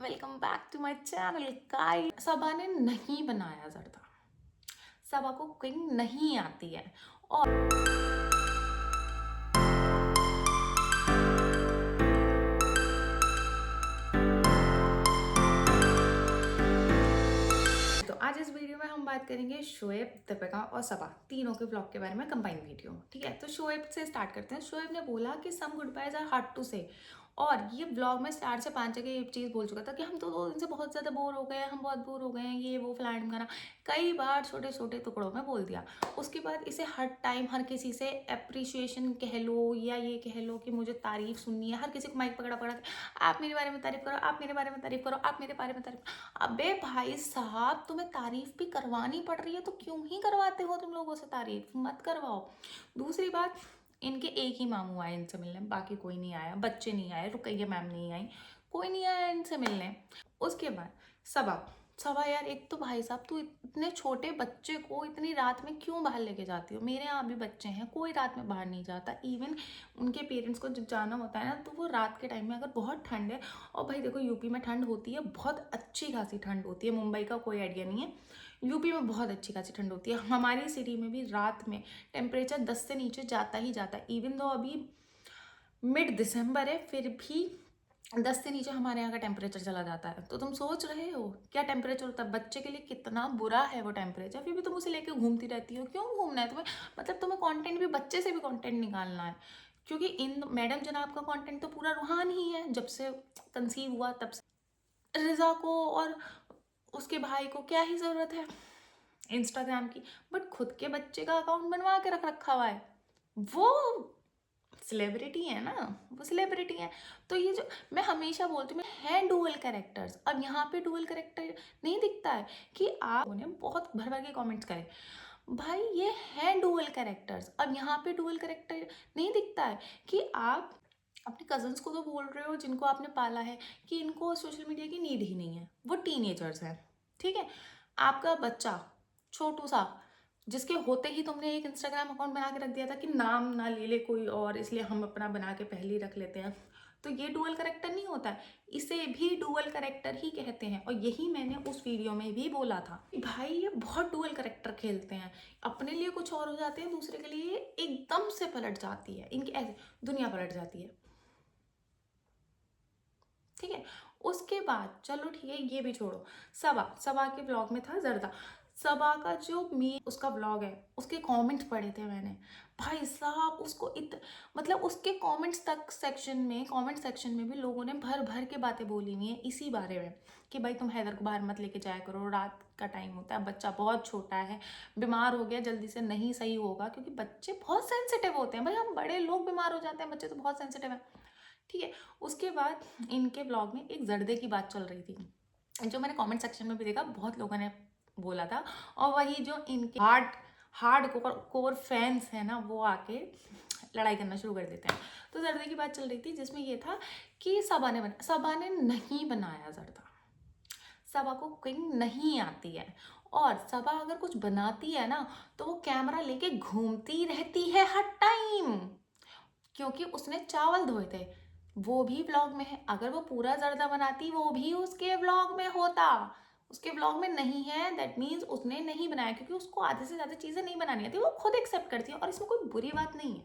Welcome back to my channel guys. Saba ने नहीं बनाया जर्दा, सबा को कुकिंग नहीं आती है। और तो आज इस वीडियो में हम बात करेंगे शोएब, दीपिका और सबा तीनों के ब्लॉग के बारे में कंबाइन वीडियो। ठीक है, तो शोएब से स्टार्ट करते हैं। शोएब ने बोला कि some good boys are hard to say, और ये ब्लॉग में 4 से 5 जगह ये चीज़ बोल चुका था कि हम तो 2 दिन से बहुत ज़्यादा बोर हो गए हैं, हम बहुत बोर हो गए हैं, ये वो फलाना ढिमकाना कई बार छोटे छोटे टुकड़ों में बोल दिया। उसके बाद इसे हर टाइम हर किसी से अप्रिशिएशन कह लो या ये कह लो कि मुझे तारीफ सुननी है, हर किसी को माइक पकड़ा पकड़ा के आप मेरे बारे में तारीफ करो, आप मेरे बारे में तारीफ करो, आप मेरे बारे में तारीफ। अबे भाई साहब, तुम्हें तारीफ भी करवानी पड़ रही है तो क्यों ही करवाते हो तुम लोगों से तारीफ, मत करवाओ। दूसरी बात, इनके एक ही मामू आए इनसे मिलने, बाकी कोई नहीं आया, बच्चे नहीं आए, रुकैया मैम नहीं आई, कोई नहीं आया इनसे मिलने। उसके बाद सबा सबा यार, एक तो भाई साहब तू इतने छोटे बच्चे को इतनी रात में क्यों बाहर लेके जाती हो। मेरे यहाँ भी बच्चे हैं, कोई रात में बाहर नहीं जाता। इवन उनके पेरेंट्स को जब जाना होता है ना, तो वो रात के टाइम में, अगर बहुत ठंड है, और भाई देखो यूपी में ठंड होती है, बहुत अच्छी खासी ठंड होती है, मुंबई का कोई आइडिया नहीं है, यूपी में बहुत अच्छी खासी ठंड होती है। हमारी सिटी में भी रात में टेम्परेचर 10 से नीचे जाता ही जाता है। इवन दो अभी मिड दिसंबर है, फिर भी 10 से नीचे हमारे यहाँ का टेम्परेचर चला जाता है। तो तुम सोच रहे हो क्या टेम्परेचर होता है, बच्चे के लिए कितना बुरा है वो टेम्परेचर, फिर भी तुम उसे लेके घूमती रहती हो। क्यों घूमना है तुम्हें, मतलब तुम्हें कंटेंट भी बच्चे से भी कंटेंट निकालना है, क्योंकि इन मैडम जनाब का कंटेंट तो पूरा रूहान ही है। जब से कंसीव हुआ तब से रिजा को और उसके भाई को क्या ही ज़रूरत है इंस्टाग्राम की, बट खुद के बच्चे का अकाउंट बनवा के रख रखा हुआ है। वो सेलिब्रिटी है ना, वो सेलिब्रिटी है। तो ये जो मैं हमेशा बोलती हूँ, है डुअल कैरेक्टर्स। अब यहाँ पे डुअल कैरेक्टर नहीं दिखता है कि आप उन्हें बहुत भर भर के कमेंट्स करें, भाई ये है डुअल कैरेक्टर्स। अब यहाँ पे डुअल कैरेक्टर नहीं दिखता है कि आप अपने कजन्स को तो बोल रहे हो जिनको आपने पाला है कि इनको सोशल मीडिया की नीड ही नहीं है, वो टीनेजर्स हैं। ठीक है, आपका बच्चा छोटू सा, जिसके होते ही तुमने एक इंस्टाग्राम अकाउंट बना के रख दिया था कि नाम ना ले ले कोई और, इसलिए हम अपना बना के पहले ही रख लेते हैं, तो ये डुअल करेक्टर नहीं होता है, इसे भी डुअल करेक्टर ही कहते हैं। और यही मैंने उस वीडियो में भी बोला था कि भाई ये बहुत डुअल करेक्टर खेलते हैं, अपने लिए कुछ और हो जाते हैं, दूसरे के लिए एकदम से पलट जाती है, इनकी ऐसे दुनिया पलट जाती है। ठीक है, उसके बाद चलो ठीक है, ये भी छोड़ो। सबा सबा के ब्लॉग में था जर्दा, सबा का जो मेन उसका ब्लॉग है, उसके कमेंट्स पढ़े थे मैंने, भाई साहब उसको मतलब उसके कमेंट सेक्शन में भी लोगों ने भर भर के बातें बोली हुई हैं इसी बारे में कि भाई तुम हैदर को बाहर मत लेके जाया करो, रात का टाइम होता है, बच्चा बहुत छोटा है, बीमार हो गया जल्दी से नहीं सही होगा, क्योंकि बच्चे बहुत सेंसिटिव होते हैं। भाई हम बड़े लोग बीमार हो जाते हैं, बच्चे तो बहुत सेंसिटिव हैं। ठीक है, उसके बाद इनके ब्लॉग में एक जर्दे की बात चल रही थी, जो मैंने कमेंट सेक्शन में भी देखा, बहुत लोगों ने बोला था। और वही जो इनके हार्ड कोर फैंस हैं ना, वो आके लड़ाई करना शुरू कर देते हैं। तो जर्दे की बात चल रही थी, जिसमें ये था कि सबा ने नहीं बनाया जर्दा, सबा को कुकिंग नहीं आती है, और सबा अगर कुछ बनाती है ना तो वो कैमरा लेके घूमती रहती है हर टाइम, क्योंकि उसने चावल धोए थे, वो भी व्लॉग में है। अगर वो पूरा जर्दा बनाती, वो भी उसके व्लॉग में होता, उसके व्लॉग में नहीं है, दैट मीन्स उसने नहीं बनाया, क्योंकि उसको आधे से ज़्यादा चीज़ें नहीं बनानी आती, वो खुद एक्सेप्ट करती है, और इसमें कोई बुरी बात नहीं है।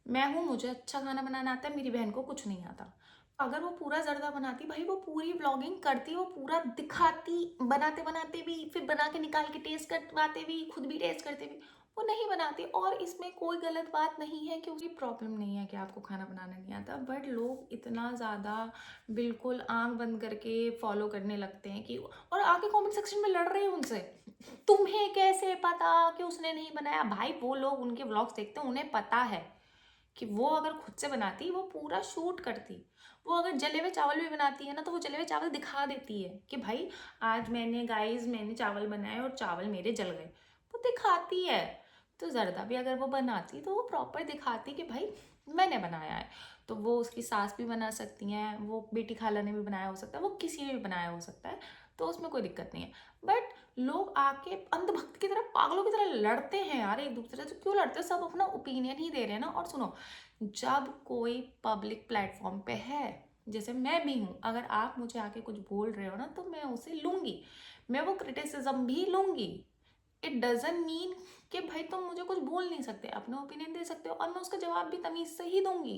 मैं हूँ, मुझे अच्छा खाना बनाना आता है, मेरी बहन को कुछ नहीं आता। अगर वो पूरा जर्दा बनाती, भाई वो पूरी व्लॉगिंग करती, वो पूरा दिखाती, बनाते बनाते भी, फिर बना के निकाल के टेस्ट करवाते भी, खुद भी टेस्ट करते भी, वो नहीं बनाती। और इसमें कोई गलत बात नहीं है, क्योंकि प्रॉब्लम नहीं है कि आपको खाना बनाना नहीं आता, बट लोग इतना ज़्यादा बिल्कुल आंख बंद करके फॉलो करने लगते हैं कि, और आके कमेंट सेक्शन में लड़ रहे हैं उनसे, तुम्हें कैसे पता कि उसने नहीं बनाया। भाई वो लोग उनके व्लॉग्स देखते हैं, उन्हें पता है कि वो अगर खुद से बनाती, वो पूरा शूट करती, वो अगर जले हुए चावल भी बनाती है ना, तो वो जले हुए चावल दिखा देती है कि भाई आज मैंने चावल बनाए और चावल मेरे जल गए, वो दिखाती है। तो जर्दा भी अगर वो बनाती तो वो प्रॉपर दिखाती कि भाई मैंने बनाया है। तो वो उसकी सास भी बना सकती हैं, वो बेटी खाला ने भी बनाया हो सकता है, वो किसी ने भी बनाया हो सकता है, तो उसमें कोई दिक्कत नहीं है। बट लोग आके अंधभक्त की तरह, पागलों की तरह लड़ते हैं यार एक दूसरे से। क्यों लड़ते हैं, सब अपना ओपिनियन ही दे रहे हैं ना। और सुनो, जब कोई पब्लिक प्लेटफॉर्म पे है जैसे मैं भी हूँ, अगर आप मुझे आके कुछ बोल रहे हो ना तो मैं उसे लूँगी, मैं वो क्रिटिसिज्म भी लूँगी। इट डजंट मीन कि भाई तुम मुझे कुछ बोल नहीं सकते, अपना ओपिनियन दे सकते हो और मैं उसका जवाब भी तमीज से ही दूंगी।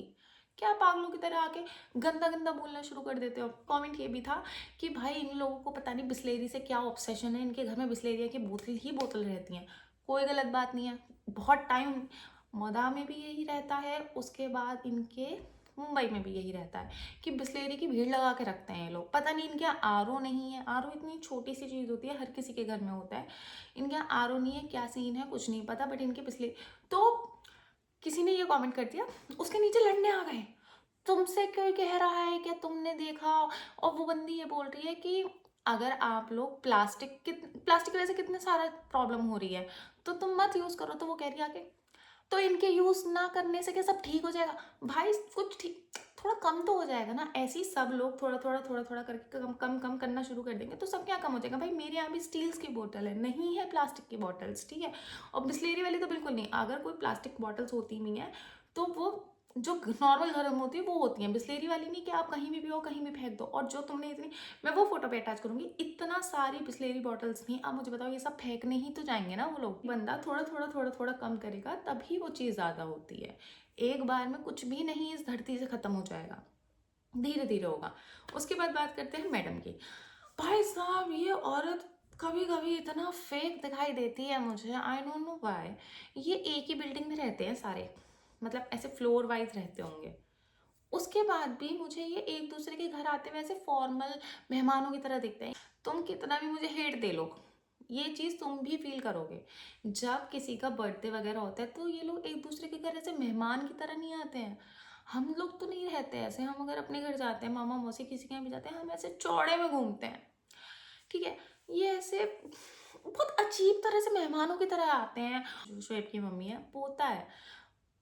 क्या पागलों की तरह आके गंदा गंदा बोलना शुरू कर देते हो। कमेंट ये भी था कि भाई इन लोगों को पता नहीं बिस्लेरी से क्या ऑब्सेशन है, इनके घर में बिस्लेरिया की बोतल ही बोतल रहती हैं। कोई गलत बात नहीं है, बहुत टाइम मौदा में भी यही रहता है, उसके बाद इनके मुंबई में भी यही रहता है कि बिस्लेरी की भीड़ लगा के रखते हैं ये लोग। पता नहीं इनके यहाँ आरओ नहीं है, आरओ इतनी छोटी सी चीज़ होती है, हर किसी के घर में होता है, इनके यहाँ आरओ नहीं है, क्या सीन है कुछ नहीं पता, बट इनके पिछले तो किसी ने ये कमेंट कर दिया, उसके नीचे लड़ने आ गए, तुमसे क्यों कह रहा है, क्या तुमने देखा। और वो बंदी ये बोल रही है कि अगर आप लोग प्लास्टिक की वजह से कितने सारा प्रॉब्लम हो रही है तो तुम मत यूज करो। तो वो कह रही है कि तो इनके यूज ना करने से क्या सब ठीक हो जाएगा। भाई कुछ ठीक थोड़ा कम तो हो जाएगा ना, ऐसे ही सब लोग थोड़ा थोड़ा थोड़ा थोड़ा करके कम कम कम करना शुरू कर देंगे तो सब क्या कम हो जाएगा। भाई मेरे यहाँ भी स्टील्स की बोतल है, नहीं है प्लास्टिक की बॉटल्स, ठीक है। और बिस्लेरी वाली तो बिल्कुल नहीं, अगर कोई प्लास्टिक बॉटल्स होती भी हैं तो वो जो नॉर्मल घर में होती है वो होती है, बिस्लेरी वाली नहीं कि आप कहीं भी पियो कहीं भी फेंक दो। और जो तुमने इतनी, मैं वो फोटो पे अटैच करूंगी, इतना सारी बिस्लेरी बॉटल्स नहीं, अब मुझे बताओ ये सब फेंकने ही तो जाएंगे ना वो लोग। बंदा थोड़ा थोड़ा थोड़ा थोड़ा कम करेगा तभी वो चीज़ ज़्यादा होती है। एक बार में कुछ भी नहीं इस धरती से ख़त्म हो जाएगा, धीरे धीरे होगा। उसके बाद बात करते हैं मैडम की। भाई साहब ये औरत कभी कभी इतना फेक दिखाई देती है मुझे, आई डोंट नो व्हाई। ये एक ही बिल्डिंग में रहते हैं सारे, मतलब ऐसे फ्लोर वाइज रहते होंगे, उसके बाद भी मुझे ये एक दूसरे के घर आते हुए ऐसे फॉर्मल मेहमानों की तरह दिखते हैं। तुम कितना भी मुझे हेट दे लो, ये चीज़ तुम भी फील करोगे, जब किसी का बर्थडे वगैरह होता है तो ये लोग एक दूसरे के घर ऐसे मेहमान की तरह नहीं आते हैं। हम लोग तो नहीं रहते ऐसे, हम अगर अपने घर जाते हैं, मामा मौसी किसी के यहाँ भी जाते हैं, हम ऐसे चौड़े में घूमते हैं, ठीक है। ये ऐसे बहुत अजीब तरह से मेहमानों की तरह आते हैं। जो शोएब की मम्मी है, पोता है,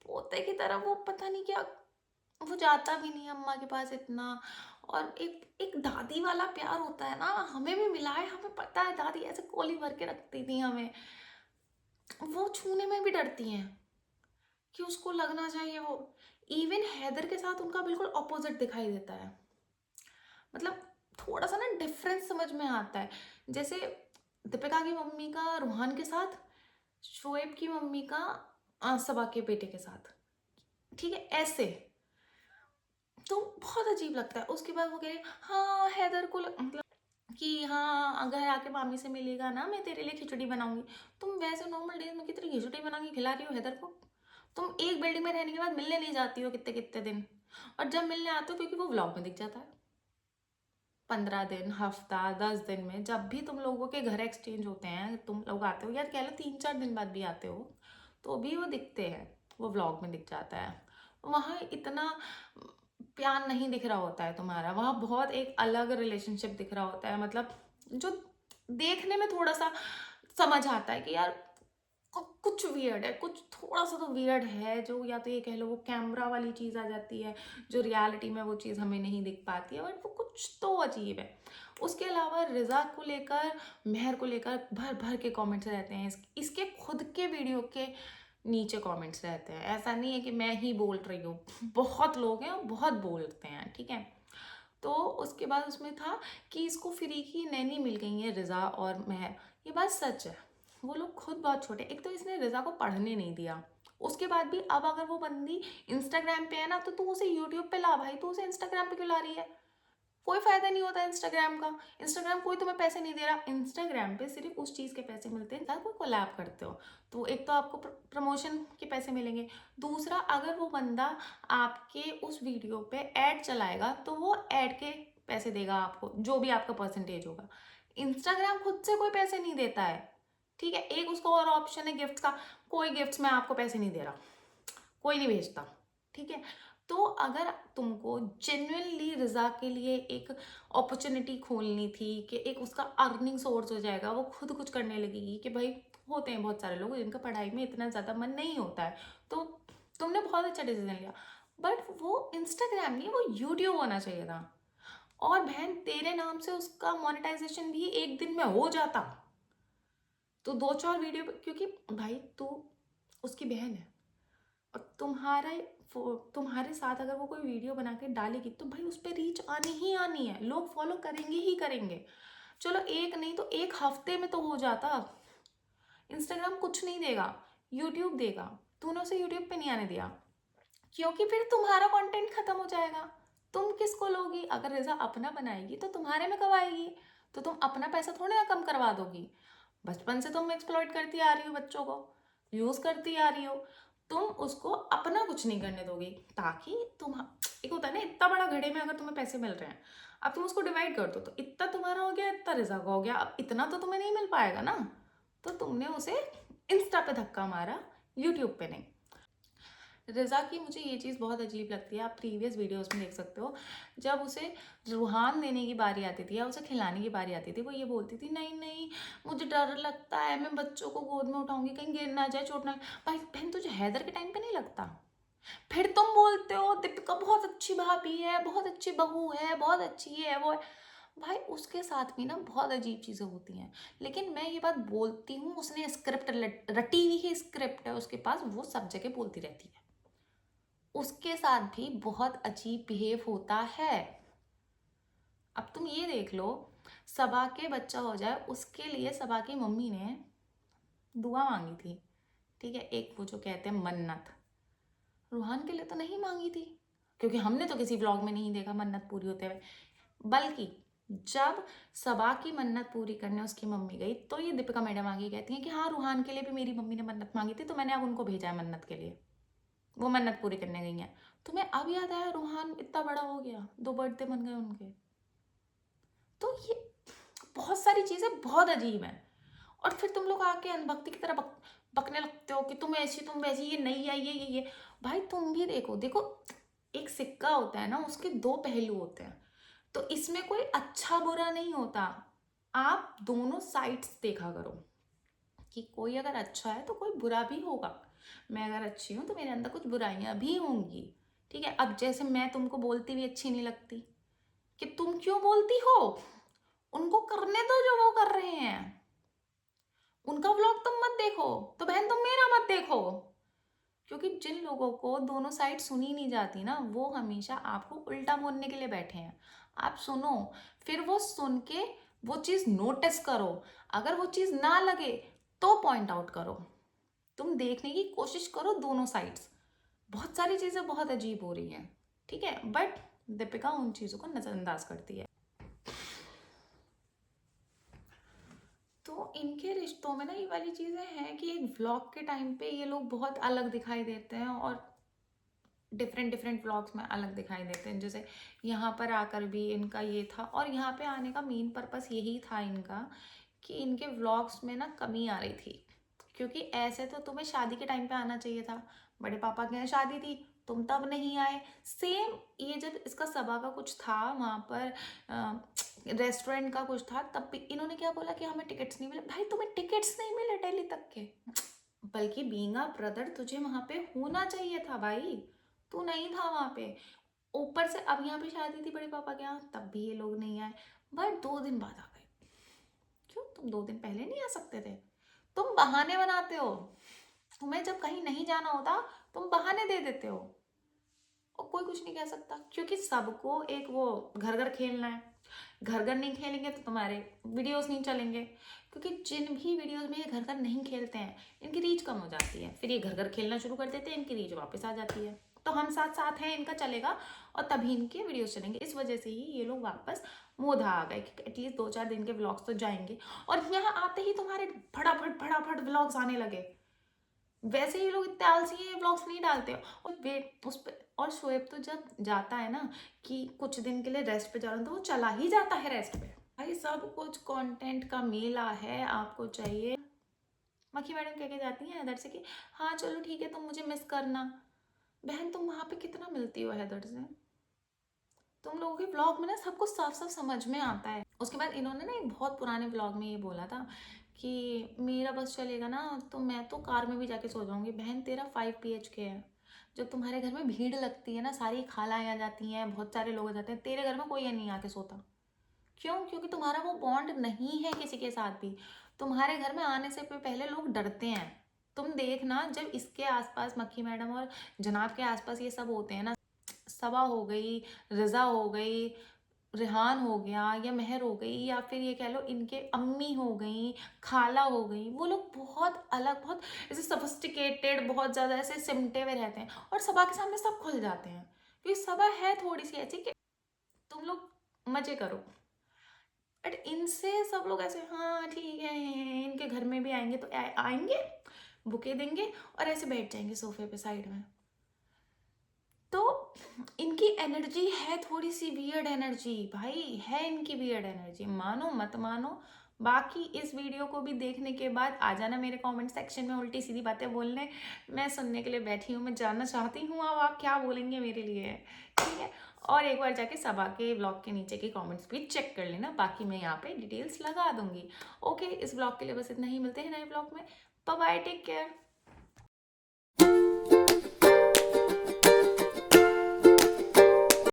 पोते की तरह वो पता नहीं क्या, वो जाता भी नहीं अम्मा के पास इतना। और एक एक दादी वाला प्यार होता है ना, हमें भी मिला है, हमें पता है दादी ऐसे कोली भर के रखती थी हमें, वो छूने में भी डरती हैं कि उसको लगना चाहिए वो। इवन हैदर के साथ उनका बिल्कुल ऑपोजिट दिखाई देता है, मतलब थोड़ा सा ना डिफरेंस समझ में आता है। जैसे दीपिका की मम्मी का रूहान के साथ, शोएब की मम्मी का सबा के बेटे के साथ, ठीक है ऐसे। तो बहुत अजीब लगता है। उसके बाद वो कह रहे हाँ हैदर को मतलब कि हाँ अगर आके मामी से मिलेगा ना मैं तेरे लिए खिचड़ी बनाऊंगी। तुम वैसे नॉर्मल डेज में कितनी खिचड़ी बना के खिला रही हो हैदर को। तुम एक बिल्डिंग में रहने के बाद मिलने नहीं जाती हो कितने कितने दिन, और जब मिलने आते हो क्योंकि वो व्लॉग में दिख जाता है, 15 दिन, हफ्ता, 10 दिन में जब भी तुम लोगों के घर एक्सचेंज होते हैं, तुम लोग आते हो या कह लो 3-4 दिन बाद भी आते हो, तो भी वो दिखते हैं, वो व्लॉग में दिख जाता है। वहाँ इतना प्यार नहीं दिख रहा होता है तुम्हारा, वहाँ बहुत एक अलग रिलेशनशिप दिख रहा होता है, मतलब जो देखने में थोड़ा सा समझ आता है कि यार कुछ वियर्ड है, कुछ थोड़ा सा तो वियर्ड है, जो या तो ये कह लो वो कैमरा वाली चीज़ आ जाती है, जो रियलिटी में वो चीज़ हमें नहीं दिख पाती है, बट वो कुछ तो अजीब है। उसके अलावा रिजा को लेकर, मेहर को लेकर भर भर के कमेंट्स रहते हैं, इसके खुद के वीडियो के नीचे कमेंट्स रहते हैं। ऐसा नहीं है कि मैं ही बोल रही हूँ, बहुत लोग हैं और बहुत बोलते हैं, ठीक है। तो उसके बाद उसमें था कि इसको फ्री की नैनी मिल गई है रिजा और मेहर, ये बात सच है। वो लोग खुद बहुत छोटे, एक तो इसने रिजा को पढ़ने नहीं दिया, उसके बाद भी अब अगर वो बंदी इंस्टाग्राम पे है ना तो तू उसे यूट्यूब पे ला भाई, तू उसे इंस्टाग्राम पे क्यों ला रही है। कोई फायदा नहीं होता इंस्टाग्राम का, इंस्टाग्राम कोई तुम्हें पैसे नहीं दे रहा, इंस्टाग्राम पे सिर्फ उस चीज़ के पैसे मिलते हैं जब कोई कोलैब करते हो, तो एक तो आपको प्रमोशन के पैसे मिलेंगे, दूसरा अगर वो बंदा आपके उस वीडियो पे ऐड चलाएगा तो वो ऐड के पैसे देगा आपको, जो भी आपका परसेंटेज होगा। इंस्टाग्राम खुद से कोई पैसे नहीं देता है, ठीक है। एक उसको और ऑप्शन है गिफ्ट्स का, कोई गिफ्ट्स में आपको पैसे नहीं दे रहा, कोई नहीं भेजता, ठीक है। तो अगर तुमको जेन्युइनली रिजा के लिए एक अपॉर्चुनिटी खोलनी थी कि एक उसका अर्निंग सोर्स हो जाएगा, वो खुद कुछ करने लगेगी, कि भाई होते हैं बहुत सारे लोग जिनका पढ़ाई में इतना ज़्यादा मन नहीं होता है, तो तुमने बहुत अच्छा डिसीजन लिया, बट वो इंस्टाग्राम नहीं वो यूट्यूब होना चाहिए था। और बहन तेरे नाम से उसका मोनेटाइजेशन भी एक दिन में हो जाता, तो 2-4 वीडियो, क्योंकि भाई तू उसकी बहन है और तुम्हारा तुम्हारे साथ अगर वो कोई वीडियो बना के डालेगी तो भाई उस पर रीच आनी ही आनी है, लोग फॉलो करेंगे ही करेंगे। चलो एक नहीं तो एक हफ्ते में तो हो जाता। इंस्टाग्राम कुछ नहीं देगा, यूट्यूब देगा। तूने उसे यूट्यूब पे नहीं आने दिया क्योंकि फिर तुम्हारा कंटेंट खत्म हो जाएगा। तुम किसको लोगी? अगर रिजा अपना बनाएगी तो तुम्हारे में कब आएगी? तो तुम अपना पैसा थोड़ी ना कम करवा दोगी। बचपन से तुम एक्सप्लॉइट करती आ रही हो, बच्चों को यूज करती आ रही हो, तुम उसको अपना कुछ नहीं करने दोगी। ताकि तुम, एक होता है ना, इतना बड़ा घड़े में अगर तुम्हें पैसे मिल रहे हैं, अब तुम उसको डिवाइड कर दो तो इतना तुम्हारा हो गया, इतना रिजा का हो गया, अब इतना तो तुम्हें नहीं मिल पाएगा ना। तो तुमने उसे इंस्टा पे धक्का मारा, यूट्यूब पे नहीं। रिजा की मुझे ये चीज़ बहुत अजीब लगती है, आप प्रीवियस वीडियोस में देख सकते हो, जब उसे रूहान देने की बारी आती थी या उसे खिलाने की बारी आती थी, वो ये बोलती थी नहीं नहीं मुझे डर लगता है, मैं बच्चों को गोद में उठाऊंगी, कहीं गिर ना जाए, चोट ना। भाई बहन तुझे हैदर के टाइम पे नहीं लगता? फिर तुम बोलते हो दीपिका बहुत अच्छी भाभी है, बहुत अच्छी बहू है, बहुत अच्छी है वो है। भाई उसके साथ भी ना बहुत अजीब चीज़ें होती हैं, लेकिन मैं ये बात बोलती हूँ, उसने स्क्रिप्ट रटी हुई ही स्क्रिप्ट है उसके पास, वो सब जगह बोलती रहती है। उसके साथ भी बहुत अजीब बिहेव होता है। अब तुम ये देख लो, सबा के बच्चा हो जाए उसके लिए सबा की मम्मी ने दुआ मांगी थी, ठीक है, एक वो जो कहते हैं मन्नत, रूहान के लिए तो नहीं मांगी थी, क्योंकि हमने तो किसी व्लॉग में नहीं देखा मन्नत पूरी होते हुए। बल्कि जब सबा की मन्नत पूरी करने उसकी मम्मी गई तो ये दीपिका मैडम आगे कहती हैं कि हाँ रूहान के लिए भी मेरी मम्मी ने मन्नत मांगी थी, तो मैंने अब उनको भेजा है मन्नत के लिए, वो मन्नत पूरी करने गई हैं। तुम्हें अब याद आया रूहान इतना बड़ा हो गया, 2 बर्थडे बन गए उनके। तो ये बहुत सारी चीजें बहुत अजीब हैं। और फिर तुम लोग आके अनभक्ति की तरह बकने लगते हो कि तुम ऐसी तुम वैसी, ये नहीं आई ये। भाई तुम भी देखो देखो, एक सिक्का होता है ना, उसके 2 पहलू होते हैं, तो इसमें कोई अच्छा बुरा नहीं होता। आप दोनों साइड्स देखा करो कि कोई अगर अच्छा है तो कोई बुरा भी होगा। मैं अगर अच्छी हूँ तो मेरे अंदर कुछ बुराइयां भी होंगी, ठीक है। अब जैसे मैं तुमको बोलती हुई अच्छी नहीं लगती, कि तुम क्यों बोलती हो, उनको करने दो जो वो कर रहे हैं, उनका व्लॉग तुम मत देखो, तो बहन तुम मेरा मत देखो। क्योंकि जिन लोगों को दोनों साइड सुनी नहीं जाती ना, वो हमेशा आपको उल्टा बोलने के लिए बैठे हैं। आप सुनो, फिर वो सुन के वो चीज नोटिस करो, अगर वो चीज ना लगे तो पॉइंट आउट करो। तुम देखने की कोशिश करो दोनों साइड्स। बहुत सारी चीजें बहुत अजीब हो रही हैं, ठीक है, बट दीपिका उन चीजों को नजरअंदाज करती है। तो इनके रिश्तों में ना ये वाली चीजें हैं कि एक व्लॉग के टाइम पे ये लोग बहुत अलग दिखाई देते हैं और डिफरेंट डिफरेंट व्लॉग्स में अलग दिखाई देते हैं। जैसे यहाँ पर आकर भी इनका ये था, और यहाँ पे आने का मेन पर्पस यही था इनका कि इनके व्लॉग्स में ना कमी आ रही थी। क्योंकि ऐसे तो तुम्हें शादी के टाइम पे आना चाहिए था, बड़े पापा के यहाँ शादी थी, तुम तब नहीं आए। सेम ये जब इसका सभा का कुछ था वहाँ पर, रेस्टोरेंट का कुछ था, तब भी इन्होंने क्या बोला कि हमें टिकट्स नहीं मिले। भाई तुम्हें टिकट्स नहीं मिले दिल्ली तक के, बल्कि बीइंग अ ब्रदर तुझे वहां पे होना चाहिए था भाई, तू नहीं था वहां पे। ऊपर से अब यहाँ पे शादी थी बड़े पापा के यहाँ, तब भी ये लोग नहीं आए, बट 2 दिन बाद आ गए। क्यों? तुम 2 दिन पहले नहीं आ सकते थे? तुम बहाने बनाते हो, तुम्हें जब कहीं नहीं जाना होता तुम बहाने दे देते हो, और कोई कुछ नहीं कह सकता, क्योंकि सबको एक वो घर घर खेलना है। घर घर नहीं खेलेंगे तो तुम्हारे वीडियोस नहीं चलेंगे, क्योंकि जिन भी वीडियोस में ये घर घर नहीं खेलते हैं इनकी रीच कम हो जाती है, फिर ये घर घर खेलना शुरू कर देते हैं, इनकी रीच वापस आ जाती है। तो हम साथ साथ हैं इनका चलेगा, और तभी इनके वीडियोस चलेंगे। इस वजह से ही ये लोग वापस मोधा आ गए कि एटलीस्ट 2-4 दिन के व्लॉग्स तो जाएंगे। और यहाँ आते ही तुम्हारे फटाफट फटाफट व्लॉग्स आने लगे। वैसे ये लोग इतने आलसी हैं, व्लॉग्स नहीं डालते। और वेट उस पर, और शोएब तो जब जाता है ना कि कुछ दिन के लिए रेस्ट पे जा रहा हूँ, तो वो चला ही जाता है रेस्ट पे। भाई सब कुछ कंटेंट का मेला है, आपको चाहिए। मक्खी मैडम कह के जाती हैं हैदर से कि हाँ चलो ठीक है तुम मुझे मिस करना। बहन तुम वहां पे कितना मिलती हो हैदर से? तुम लोगों के ब्लॉग में ना सब कुछ साफ साफ समझ में आता है। उसके बाद इन्होंने ना एक बहुत पुराने ब्लॉग में ये बोला था कि मेरा बस चलेगा ना तो मैं तो कार में भी जाके सो जाऊंगी। बहन तेरा 5 BHK है, जब तुम्हारे घर में भीड़ लगती है ना, सारी खालाएं आ जाती हैं, बहुत सारे लोग आ जाते हैं, तेरे घर में कोई नहीं आके सोता। क्यों? क्योंकि तुम्हारा वो बॉन्ड नहीं है किसी के साथ भी। तुम्हारे घर में आने से पहले लोग डरते हैं, तुम देखना जब इसके आसपास मक्खी मैडम और जनाब के आसपास ये सब होते हैं ना, सबा हो गई, रज़ा हो गई, रेहान हो गया, या महर हो गई, या फिर ये कह लो इनके अम्मी हो गई, खाला हो गई, वो लोग बहुत अलग, बहुत ऐसे सफिस्टिकेटेड, बहुत ज़्यादा ऐसे सिमटे हुए रहते हैं, और सबा के सामने सब खुल जाते हैं, क्योंकि सबा है थोड़ी सी ऐसी कि तुम लोग मजे करो। बट इनसे सब लोग ऐसे हाँ ठीक है, इनके घर में भी आएंगे तो आएंगे, बुके देंगे और ऐसे बैठ जाएंगे सोफे पे साइड में। तो इनकी एनर्जी है थोड़ी सी वियर्ड एनर्जी, भाई है इनकी वियर्ड एनर्जी, मानो मत मानो। बाकी इस वीडियो को भी देखने के बाद आ जाना मेरे कमेंट सेक्शन में उल्टी सीधी बातें बोलने, मैं सुनने के लिए बैठी हूँ, मैं जानना चाहती हूँ अब आप क्या बोलेंगे मेरे लिए, ठीक है। और एक बार जाके सबा के ब्लॉग के नीचे के कमेंट्स भी चेक कर लेना, बाकी मैं यहाँ पे डिटेल्स लगा दूंगी। ओके, इस ब्लॉग के लिए बस इतना ही, मिलते हैं नए ब्लॉग में। Bye bye, take care.